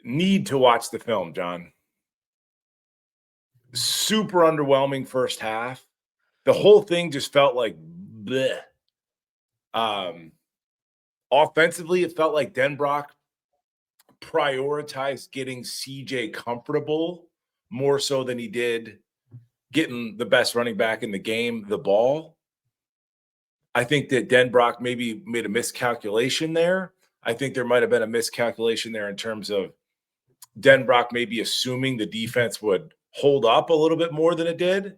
Need to watch the film, John. Super underwhelming first half. The whole thing just felt like bleh. Offensively, it felt like Denbrock prioritized getting CJ comfortable more so than he did getting the best running back in the game the ball. I think that Denbrock maybe made a miscalculation there. I think there might have been a miscalculation there in terms of Denbrock maybe assuming the defense would hold up a little bit more than it did.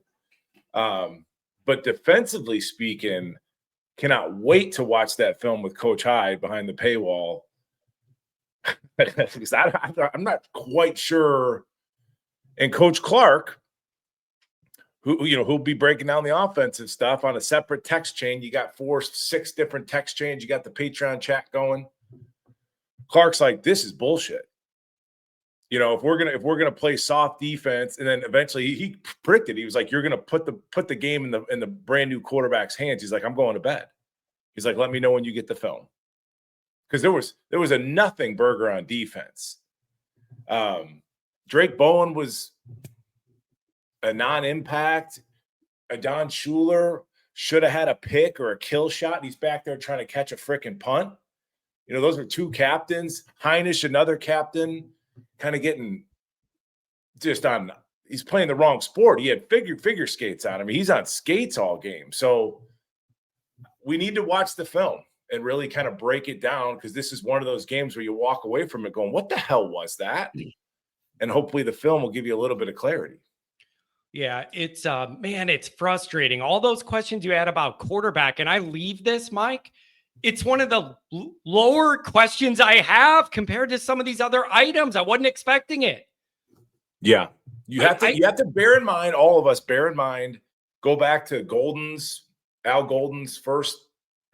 But defensively speaking, cannot wait to watch that film with Coach Hyde behind the paywall. Because I'm not quite sure. And Coach Clark, who'll be breaking down the offensive stuff on a separate text chain. You got 6 different text chains. You got the Patreon chat going. Clark's like, this is bullshit. If we're gonna play soft defense, and then eventually he predicted, he was like, you're gonna put the game in the brand new quarterback's hands. He's like, I'm going to bed. He's like, let me know when you get the film. Because there was a nothing burger on defense. Drake Bowen was a non-impact. Adon Schuler should have had a pick or a kill shot. And he's back there trying to catch a freaking punt. Those are 2 captains. Heinisch, another captain, kind of getting just on. He's playing the wrong sport. He had figure skates on him. He's on skates all game. So we need to watch the film and really kind of break it down, because this is one of those games where you walk away from it going, what the hell was that? And hopefully the film will give you a little bit of clarity. Yeah, it's man, it's frustrating. All those questions you had about quarterback, and I leave this, Mike. It's one of the lower questions I have compared to some of these other items. I wasn't expecting it. Yeah, you have to bear in mind, all of us bear in mind, go back to Al Golden's first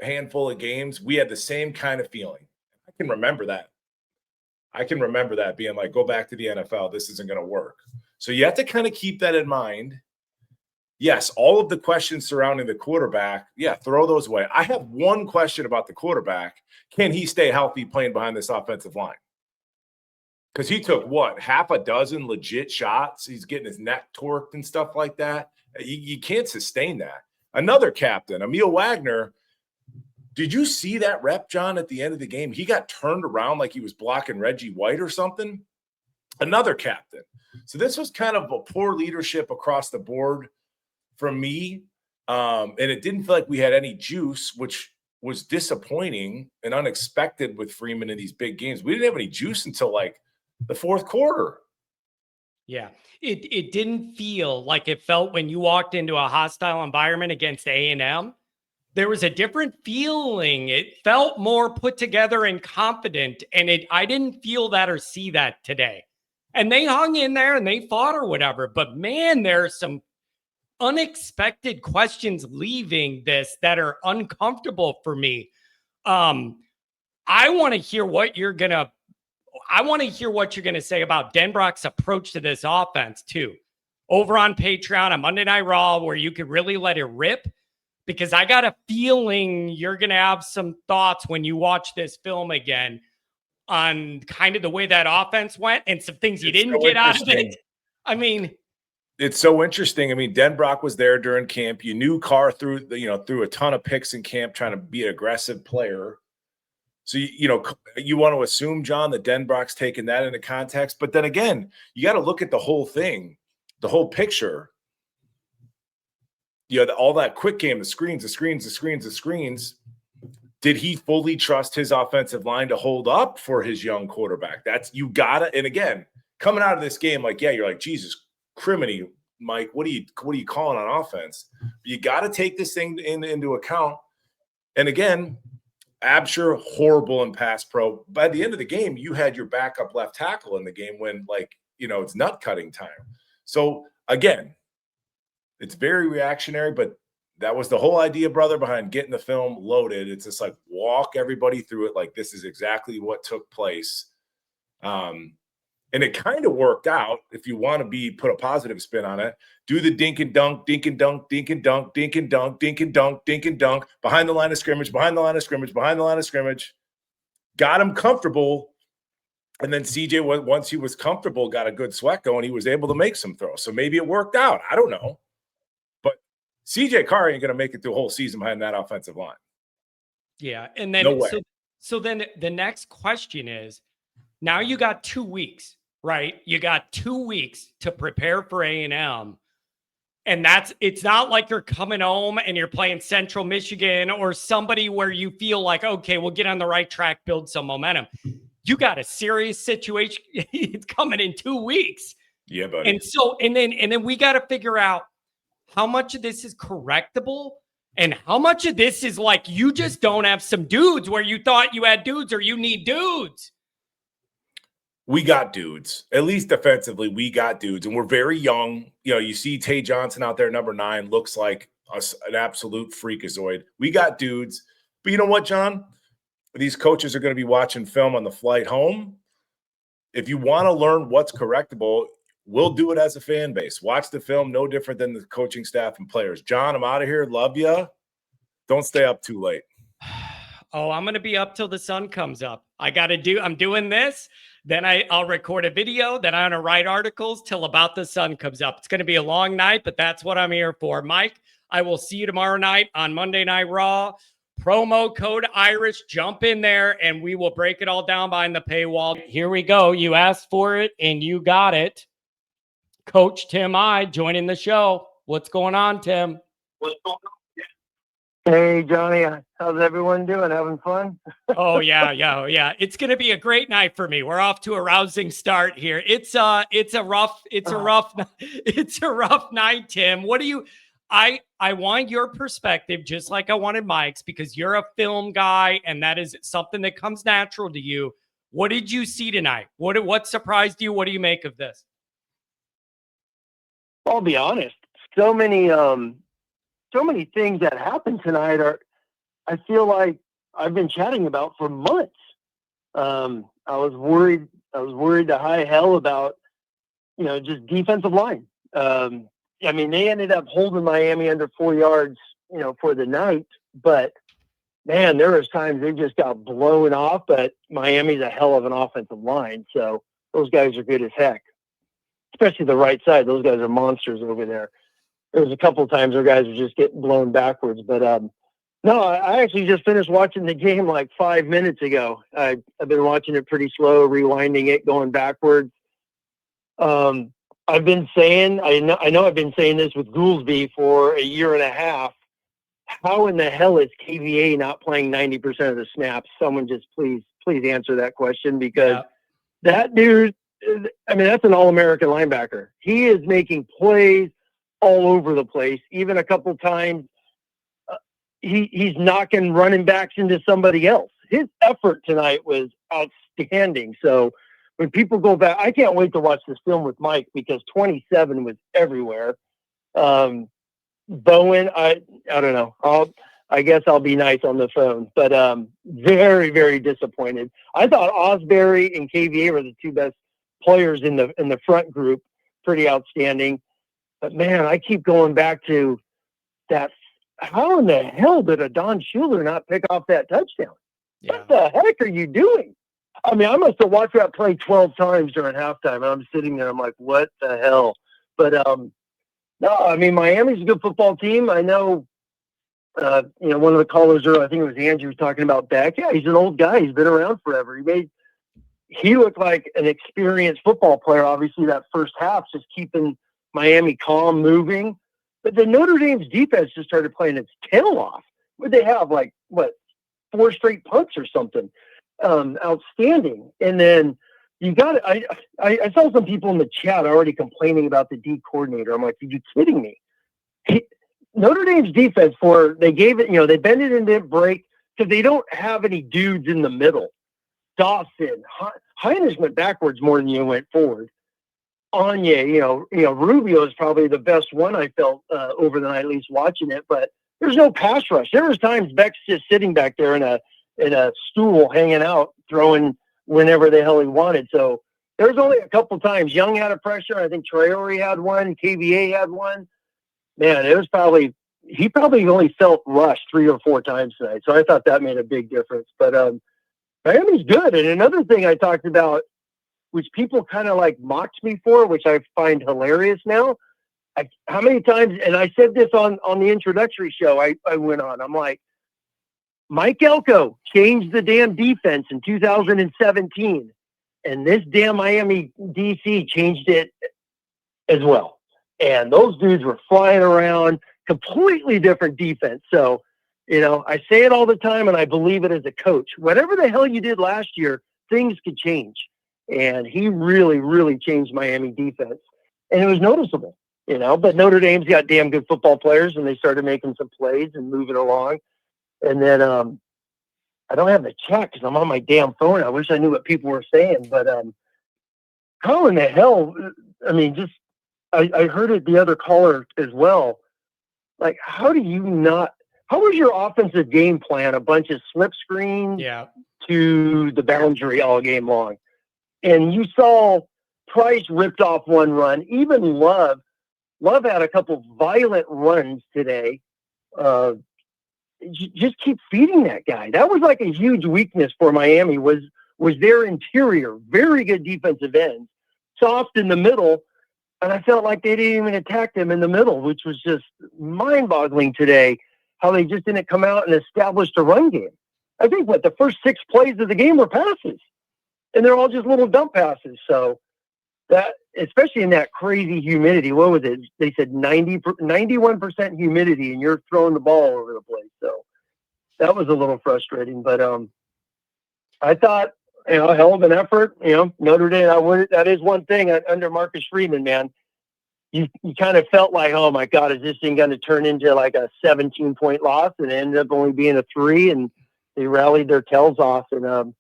handful of games. We had the same kind of feeling. I can remember that being like, go back to the NFL. This isn't going to work. So you have to kind of keep that in mind. Yes, all of the questions surrounding the quarterback, throw those away. I have one question about the quarterback. Can he stay healthy playing behind this offensive line? Because he took, half a dozen legit shots. He's getting his neck torqued and stuff like that. You can't sustain that. Another captain, Emil Wagner, did you see that rep, John, at the end of the game? He got turned around like he was blocking Reggie White or something. Another captain. So this was kind of a poor leadership across the board from me. And it didn't feel like we had any juice, which was disappointing and unexpected with Freeman in these big games. We didn't have any juice until like the fourth quarter. Yeah, it didn't feel like it felt when you walked into a hostile environment against A&M. There was a different feeling. It felt more put together and confident, and I didn't feel that or see that today. And they hung in there and they fought or whatever. But man, there are some unexpected questions leaving this that are uncomfortable for me. I want to hear what you're going to say about Denbrock's approach to this offense too. Over on Patreon on Monday Night Raw, where you could really let it rip, because I got a feeling you're going to have some thoughts when you watch this film again on kind of the way that offense went and some things you didn't get out of it. I mean, it's so interesting. I mean, Denbrock was there during camp. You knew Carr threw a ton of picks in camp trying to be an aggressive player. So, you want to assume, John, that Denbrock's taking that into context. But then again, you got to look at the whole thing, the whole picture. All that quick game, the screens. Did he fully trust his offensive line to hold up for his young quarterback? You gotta. And again, coming out of this game, you're like, Jesus criminy, Mike, what are you calling on offense? But you got to take this thing into account. And again, Absher, horrible in pass pro. By the end of the game, you had your backup left tackle in the game when, it's nut cutting time. So again, it's very reactionary, but that was the whole idea, brother, behind getting the film loaded. It's just like, walk everybody through it. Like, this is exactly what took place. And it kind of worked out. If you want to put a positive spin on it, do the dink and dunk, dink and dunk, dink and dunk, dink and dunk, dink and dunk, dink and dunk, behind the line of scrimmage, behind the line of scrimmage, behind the line of scrimmage. Got him comfortable. And then CJ, once he was comfortable, got a good sweat going, he was able to make some throws. So maybe it worked out. I don't know. But CJ Carr ain't going to make it through a whole season behind that offensive line. Yeah. And then, No way. So then the next question is, now you got 2 weeks, right? You got 2 weeks to prepare for A&M. And it's not like you're coming home and you're playing Central Michigan or somebody where you feel like, okay, we'll get on the right track, build some momentum. You got a serious situation. It's coming in 2 weeks. Yeah, buddy. And then we got to figure out how much of this is correctable and how much of this is like you just don't have some dudes where you thought you had dudes or you need dudes. We got dudes, at least defensively. We got dudes, and we're very young. You know, you see Tay Johnson out there, number 9, looks like an absolute freakazoid. We got dudes, but you know what, John? These coaches are going to be watching film on the flight home. If you want to learn what's correctable, we'll do it as a fan base. Watch the film, no different than the coaching staff and players. John, I'm out of here. Love you. Don't stay up too late. Oh, I'm going to be up till the sun comes up. I'm doing this. Then I'll record a video. Then I'm going to write articles till about the sun comes up. It's going to be a long night, but that's what I'm here for. Mike, I will see you tomorrow night on Monday Night Raw. Promo code Irish. Jump in there and we will break it all down behind the paywall. Here we go. You asked for it and you got it. Coach Tim Hyde joining the show. What's going on, Tim? What's going on? Hey, Johnny. How's everyone doing? Having fun? Oh, yeah. It's going to be a great night for me. We're off to a rousing start here. It's a rough night, Tim. What do you, I want your perspective, just like I wanted Mike's, because you're a film guy and that is something that comes natural to you. What did you see tonight? What surprised you? What do you make of this? I'll be honest. So many things that happened tonight I feel like I've been chatting about for months. I was worried to high hell about, just defensive line. I mean, they ended up holding Miami under 4 yards, for the night, but man, there was times they just got blown off, but Miami's a hell of an offensive line. So those guys are good as heck, especially the right side. Those guys are monsters over there. There was a couple of times where guys were just getting blown backwards, but no, I actually just finished watching the game like 5 minutes ago. I've been watching it pretty slow, rewinding it, going backwards. I've been saying, I know I've been saying this with Goolsby for a year and a half. How in the hell is KVA not playing 90% of the snaps? Someone just please answer that question, because that dude, I mean, that's an all-American linebacker. He is making plays all over the place. Even a couple times, he's knocking running backs into somebody else. His effort tonight was outstanding. So when people go back, I can't wait to watch this film with Mike, because 27 was everywhere. Bowen, I don't know. I guess I'll be nice on the phone, but very, very disappointed. I thought Osbury and KVA were the two best players in the front group. Pretty outstanding. But man, I keep going back to that. How in the hell did a Don Schuler not pick off that touchdown? Yeah. What the heck are you doing? I mean, I must have watched that play 12 times during halftime, and I'm sitting there, I'm like, what the hell? But no, I mean, Miami's a good football team. I know, one of the callers earlier, I think it was Andrew, was talking about Beck. Yeah, he's an old guy. He's been around forever. He looked like an experienced football player. Obviously, that first half, just keeping Miami calm, moving. But the Notre Dame's defense just started playing its tail off. Would they have 4 straight punts or something? Outstanding. And then you got it. I saw some people in the chat already complaining about the D coordinator. I'm like, are you kidding me? Notre Dame's defense, they gave it, they bend it into break because they don't have any dudes in the middle. Dawson, Heinrich went backwards more than you went forward. Anya, Rubio is probably the best one I felt over the night, at least watching it. But there's no pass rush. There was times Beck's just sitting back there in a stool, hanging out, throwing whenever the hell he wanted. So there's only a couple times Young had a pressure. I think Traore had one. KVA had one. Man, he probably only felt rushed 3 or 4 times tonight. So I thought that made a big difference. But Miami's good. And another thing I talked about which people kind of like mocked me for, which I find hilarious now. How many times, and I said this on the introductory show I went on, I'm like, Mike Elko changed the damn defense in 2017, and this damn Miami DC changed it as well. And those dudes were flying around, completely different defense. So, I say it all the time, and I believe it as a coach. Whatever the hell you did last year, things could change. And he really, really changed Miami defense. And it was noticeable, But Notre Dame's got damn good football players, and they started making some plays and moving along. And then I don't have the chat because I'm on my damn phone. I wish I knew what people were saying. But how in the hell, I mean, just I heard it the other caller as well. Like, how was your offensive game plan? A bunch of slip screens to the boundary all game long. And you saw Price ripped off one run. Even Love had a couple violent runs today. Just keep feeding that guy. That was like a huge weakness for Miami was their interior. Very good defensive ends. Soft in the middle. And I felt like they didn't even attack them in the middle, which was just mind-boggling today, how they just didn't come out and establish a run game. I think, the first 6 plays of the game were passes. And they're all just little dump passes. So that, especially in that crazy humidity, what was it? They said 91% humidity, and you're throwing the ball all over the place. So that was a little frustrating. But I thought, a hell of an effort. Notre Dame, that is one thing under Marcus Freeman, man. You kind of felt like, oh my God, is this thing going to turn into like a 17-point loss? And it ended up only being a 3, and they rallied their tails off and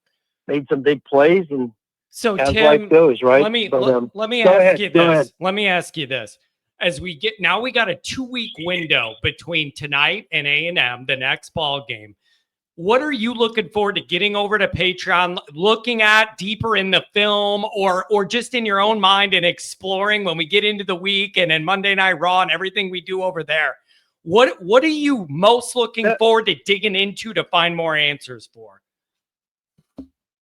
made some big plays. And so as Tim, life goes, right? Let me ask you this. As we got a 2-week window between tonight and A&M, the next ball game. What are you looking forward to getting over to Patreon, looking at deeper in the film, or just in your own mind and exploring when we get into the week and then Monday Night Raw and everything we do over there? What are you most looking forward to digging into to find more answers for?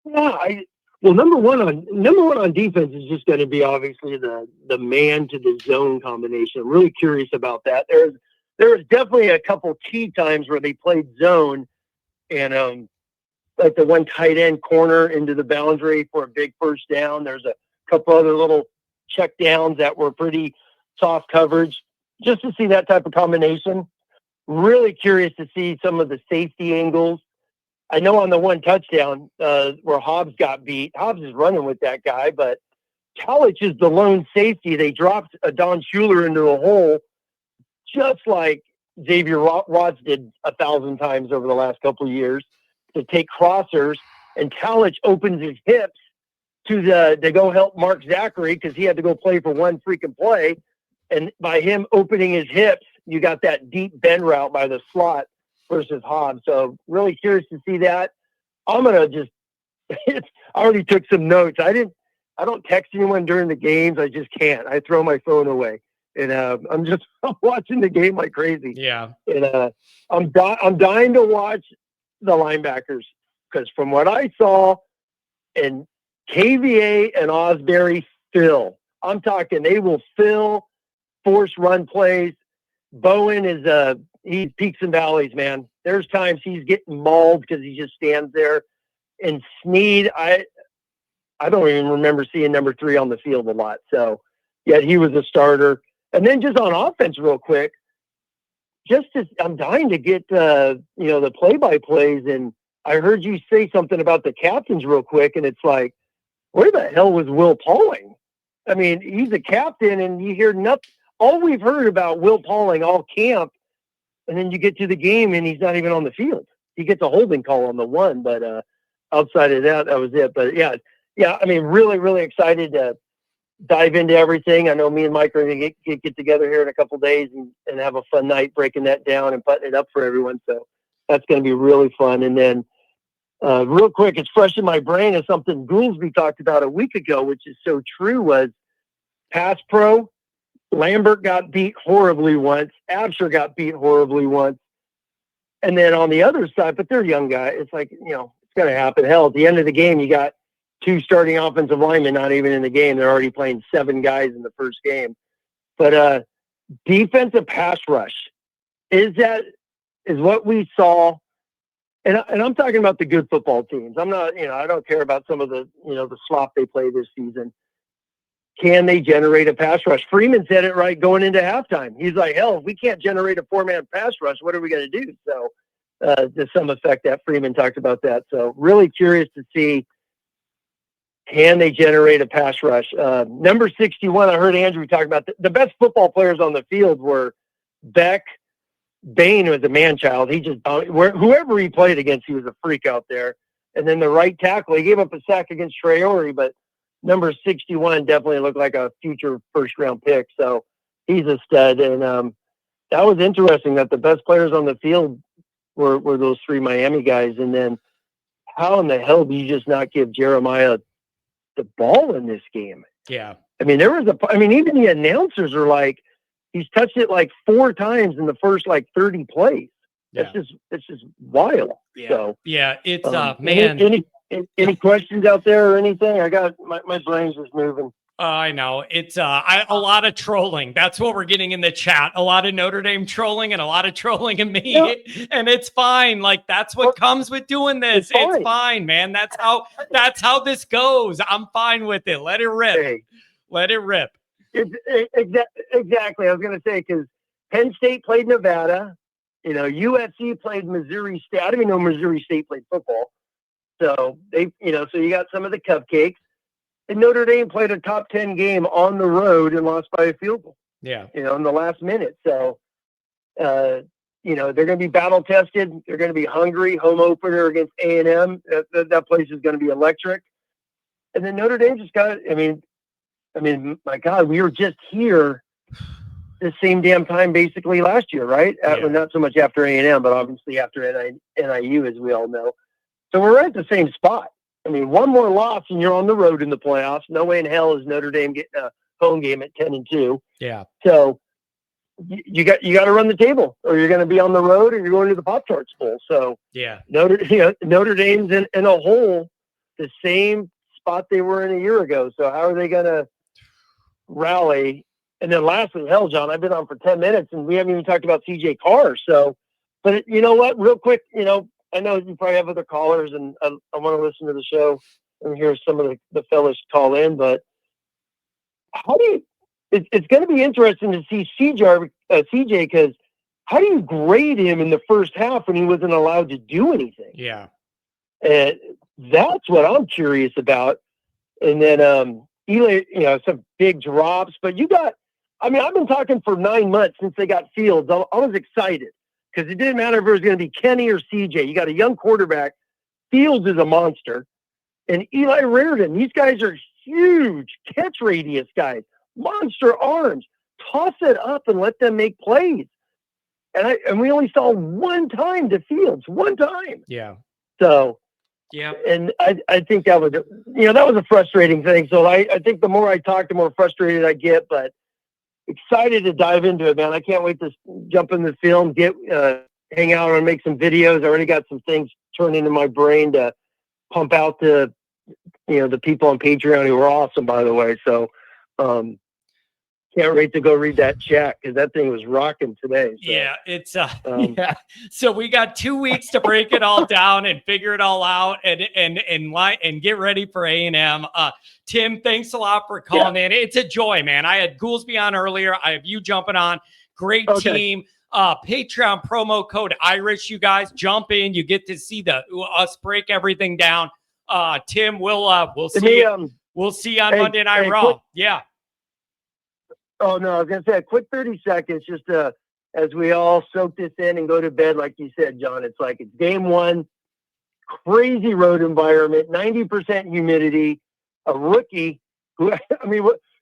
Yeah, number one on defense is just going to be obviously the man to the zone combination. I'm really curious about that. There was definitely a couple key times where they played zone. And like the one tight end corner into the boundary for a big first down. There's a couple other little check downs that were pretty soft coverage. Just to see that type of combination. Really curious to see some of the safety angles. I know on the one touchdown where Hobbs got beat, Hobbs is running with that guy, but Talich is the lone safety. They dropped a Don Schuler into a hole just like Xavier Watts did 1,000 times over the last couple of years to take crossers, and Talich opens his hips to go help Mark Zachary because he had to go play for one freaking play. And by him opening his hips, you got that deep bend route by the slot versus Hobbs. So really curious to see that. I'm going to I already took some notes. I don't text anyone during the games. I just can't. I throw my phone away. And I'm watching the game like crazy. Yeah. And I'm dying to watch the linebackers because from what I saw, and KVA and Osbury fill. I'm talking they will fill, force run plays. Bowen is he's peaks and valleys, man. There's times he's getting mauled because he just stands there. And Snead, I don't even remember seeing number 3 on the field a lot. So yet he was a starter. And then just on offense real quick, I'm dying to get, the play-by-plays. And I heard you say something about the captains real quick. And it's like, where the hell was Will Pauling? I mean, he's a captain and you hear nothing. All we've heard about Will Pauling all camp. And then you get to the game and he's not even on the field. He gets a holding call on the one, but outside of that, that was it. But yeah. I mean, really, really excited to dive into everything. I know me and Mike are going to get together here in a couple of days and have a fun night breaking that down and putting it up for everyone. So that's going to be really fun. And then real quick, it's fresh in my brain is something Goolsby talked about a week ago, which is so true, was pass pro. Lambert got beat horribly once. Absher got beat horribly once. And then on the other side, but they're young guys. It's like, it's going to happen. Hell, at the end of the game, you got 2 starting offensive linemen not even in the game. They're already playing 7 guys in the first game. But defensive pass rush is what we saw. And I'm talking about the good football teams. I'm not, I don't care about some of the, the slop they play this season. Can they generate a pass rush? Freeman said it right going into halftime. He's like, hell, if we can't generate a 4-man pass rush, what are we going to do? So to some effect that Freeman talked about that. So really curious to see, can they generate a pass rush? Number 61, I heard Andrew talk about the best football players on the field were Beck. Bain was a man-child. He just whoever he played against, he was a freak out there. And then the right tackle, he gave up a sack against Traore, but number 61 definitely looked like a future first-round pick. So he's a stud. And that was interesting that the best players on the field were those 3 Miami guys. And then how in the hell do you just not give Jeremiah the ball in this game? Yeah. I mean, even the announcers are like, he's touched it like 4 times in the first 30 plays. Yeah. It's just wild. Yeah. So yeah, it's man. Any questions out there or anything? I got my brain's just moving. I know it's a lot of trolling. That's what we're getting in the chat. A lot of Notre Dame trolling and a lot of trolling of me, and it's fine. Like that's what comes with doing this. It's fine, man. That's how this goes. I'm fine with it. Let it rip. Hey. Let it rip. Exactly. I was going to say, because Penn State played Nevada, USC played Missouri State. I didn't even know Missouri State played football. So so you got some of the cupcakes. And Notre Dame played a top 10 game on the road and lost by a field goal. Yeah. In the last minute. So, they're going to be battle tested. They're going to be hungry. Home opener against A&M. That place is going to be electric. And then Notre Dame just got, I mean, my God, we were just here the same damn time basically last year, right? Yeah. Not so much after A&M, but obviously after NIU, as we all know. So we're right at the same spot. I mean, one more loss and you're on the road in the playoffs. No way in hell is Notre Dame getting a home game at 10-2. Yeah. So you got to run the table, or you're going to be on the road, or you're going to the Pop-Tarts Bowl. So yeah, Notre Dame's in a hole, the same spot they were in a year ago. So how are they going to rally? And then lastly, hell, John, I've been on for 10 minutes and we haven't even talked about CJ Carr. So, but you know what, real quick, I know you probably have other callers and I want to listen to the show and hear some of the fellas call in, but it's going to be interesting to see CJ, because how do you grade him in the first half when he wasn't allowed to do anything? Yeah. And that's what I'm curious about. And then, Eli, some big drops, but I've been talking for 9 months since they got Fields. I was excited because it didn't matter if it was going to be Kenny or CJ. You got a young quarterback. Fields is a monster. And Eli Reardon, these guys are huge catch radius guys, monster arms. Toss it up and let them make plays. And we only saw one time to Fields, one time. Yeah. So, yeah. And I think that was, that was a frustrating thing. So I think the more I talk, the more frustrated I get, but excited to dive into it, man. I can't wait to jump in the film, hang out and make some videos. I already got some things turned into my brain to pump out to, the people on Patreon who are awesome, by the way. So, can't wait to go read that chat because that thing was rocking today. So, yeah, it's yeah. So we got 2 weeks to break it all down and figure it all out and get ready for A&M. Tim, thanks a lot for calling in. It's a joy, man. I had Goolsby on earlier. I have you jumping on. Great team. Patreon promo code Irish. You guys jump in. You get to see us break everything down. Tim, we'll see. We'll see you on Monday Night Raw. Yeah. Oh, no, I was going to say a quick 30 seconds just as we all soak this in and go to bed, like you said, John. It's game one, crazy road environment, 90% humidity, a rookie who,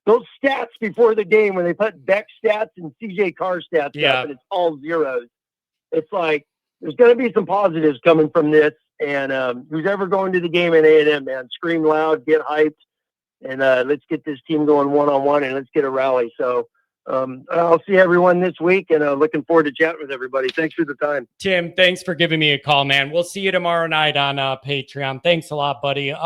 those stats before the game when they put Beck stats and CJ Carr stats up and it's all zeros. It's there's going to be some positives coming from this. And who's ever going to the game at A&M, man, scream loud, get hyped. And let's get this team going one-on-one and let's get a rally. So I'll see everyone this week and looking forward to chatting with everybody. Thanks for the time. Tim, thanks for giving me a call, man. We'll see you tomorrow night on Patreon. Thanks a lot, buddy.